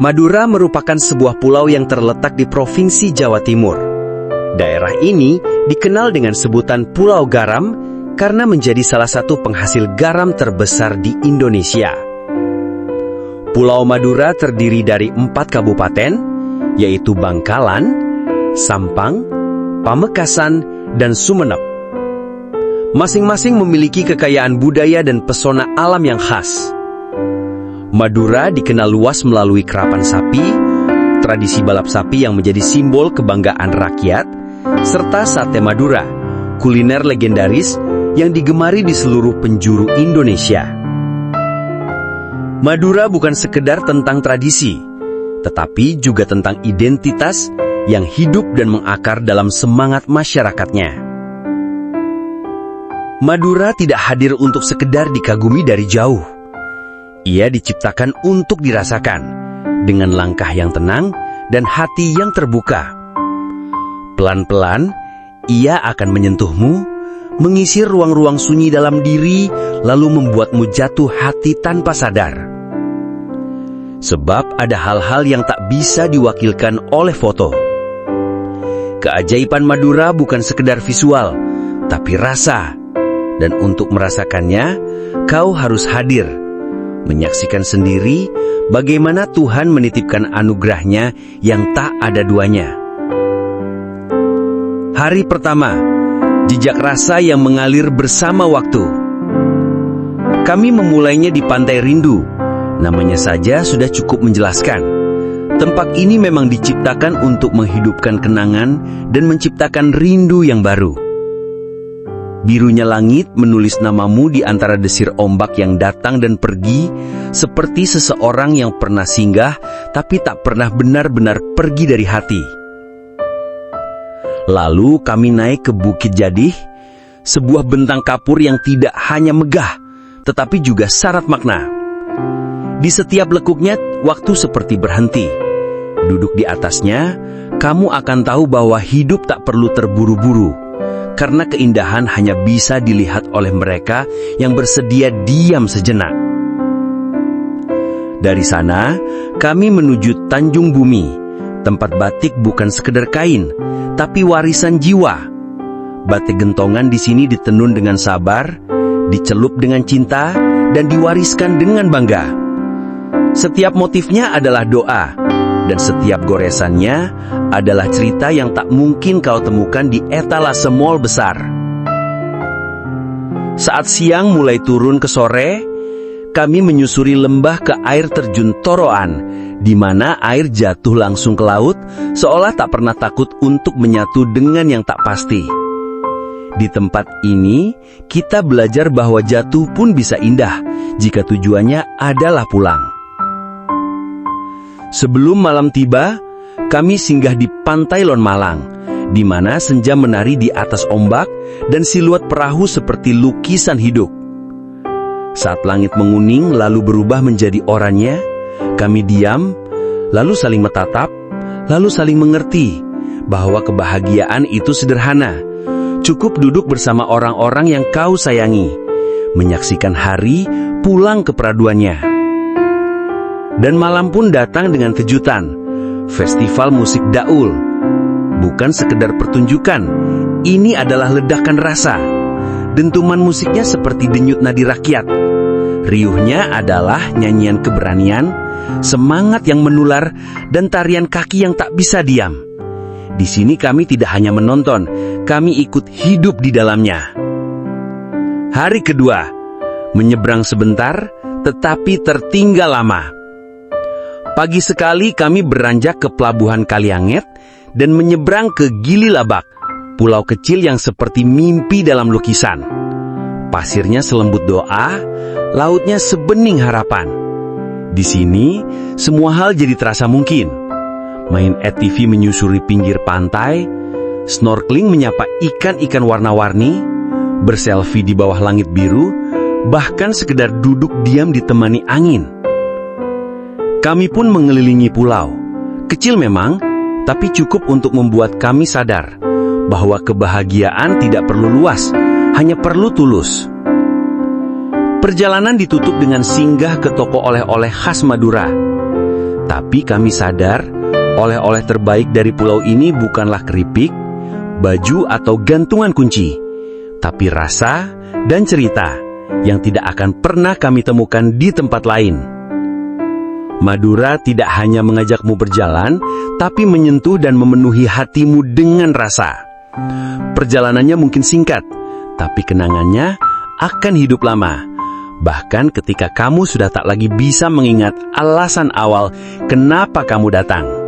Madura merupakan sebuah pulau yang terletak di Provinsi Jawa Timur. Daerah ini dikenal dengan sebutan Pulau Garam karena menjadi salah satu penghasil garam terbesar di Indonesia. Pulau Madura terdiri dari 4 kabupaten, yaitu Bangkalan, Sampang, Pamekasan, dan Sumeneb. Masing-masing memiliki kekayaan budaya dan pesona alam yang khas. Madura dikenal luas melalui kerapan sapi, tradisi balap sapi yang menjadi simbol kebanggaan rakyat, serta sate Madura, kuliner legendaris yang digemari di seluruh penjuru Indonesia. Madura bukan sekedar tentang tradisi, tetapi juga tentang identitas yang hidup dan mengakar dalam semangat masyarakatnya. Madura tidak hadir untuk sekedar dikagumi dari jauh. Ia diciptakan untuk dirasakan, dengan langkah yang tenang dan hati yang terbuka. Pelan-pelan, ia akan menyentuhmu, mengisi ruang-ruang sunyi dalam diri, lalu membuatmu jatuh hati tanpa sadar. Sebab ada hal-hal yang tak bisa diwakilkan oleh foto. Keajaiban Madura bukan sekedar visual, tapi rasa. Dan untuk merasakannya, kau harus hadir, menyaksikan sendiri bagaimana Tuhan menitipkan anugerahnya yang tak ada duanya. Hari pertama, jejak rasa yang mengalir bersama waktu. Kami memulainya di Pantai Rindu. Namanya saja sudah cukup menjelaskan. Tempat ini memang diciptakan untuk menghidupkan kenangan dan menciptakan rindu yang baru. Birunya langit menulis namamu di antara desir ombak yang datang dan pergi, seperti seseorang yang pernah singgah tapi tak pernah benar-benar pergi dari hati. Lalu kami naik ke Bukit Jadih, sebuah bentang kapur yang tidak hanya megah, tetapi juga syarat makna. Di setiap lekuknya, waktu seperti berhenti. Duduk di atasnya, kamu akan tahu bahwa hidup tak perlu terburu-buru. Karena keindahan hanya bisa dilihat oleh mereka yang bersedia diam sejenak. Dari sana, kami menuju Tanjung Bumi. Tempat batik bukan sekedar kain, tapi warisan jiwa. Batik gentongan di sini ditenun dengan sabar, dicelup dengan cinta, dan diwariskan dengan bangga. Setiap motifnya adalah doa, dan setiap goresannya adalah cerita yang tak mungkin kau temukan di etalase mall besar. Saat siang mulai turun ke sore, kami menyusuri lembah ke air terjun Toroan, di mana air jatuh langsung ke laut, seolah tak pernah takut untuk menyatu dengan yang tak pasti. Di tempat ini, kita belajar bahwa jatuh pun bisa indah, jika tujuannya adalah pulang. Sebelum malam tiba, kami singgah di Pantai Lon Malang, di mana senja menari di atas ombak dan siluet perahu seperti lukisan hidup. Saat langit menguning lalu berubah menjadi oranye, kami diam, lalu saling menatap, lalu saling mengerti bahwa kebahagiaan itu sederhana. Cukup duduk bersama orang-orang yang kau sayangi, menyaksikan hari pulang ke peraduannya. Dan malam pun datang dengan kejutan, festival musik Daul. Bukan sekedar pertunjukan, ini adalah ledakan rasa. Dentuman musiknya seperti denyut nadi rakyat. Riuhnya adalah nyanyian keberanian, semangat yang menular, dan tarian kaki yang tak bisa diam. Di sini kami tidak hanya menonton, kami ikut hidup di dalamnya. Hari kedua, menyeberang sebentar, tetapi tertinggal lama. Pagi sekali kami beranjak ke Pelabuhan Kalianget dan menyeberang ke Gili Labak, pulau kecil yang seperti mimpi dalam lukisan. Pasirnya selembut doa, lautnya sebening harapan. Di sini, semua hal jadi terasa mungkin. Main ATV menyusuri pinggir pantai, snorkeling menyapa ikan-ikan warna-warni, berselfie di bawah langit biru, bahkan sekedar duduk diam ditemani angin. Kami pun mengelilingi pulau. Kecil memang, tapi cukup untuk membuat kami sadar bahwa kebahagiaan tidak perlu luas, hanya perlu tulus. Perjalanan ditutup dengan singgah ke toko oleh-oleh khas Madura. Tapi kami sadar, oleh-oleh terbaik dari pulau ini bukanlah keripik, baju atau gantungan kunci, tapi rasa dan cerita yang tidak akan pernah kami temukan di tempat lain. Madura tidak hanya mengajakmu berjalan, tapi menyentuh dan memenuhi hatimu dengan rasa. Perjalanannya mungkin singkat, tapi kenangannya akan hidup lama. Bahkan ketika kamu sudah tak lagi bisa mengingat alasan awal kenapa kamu datang.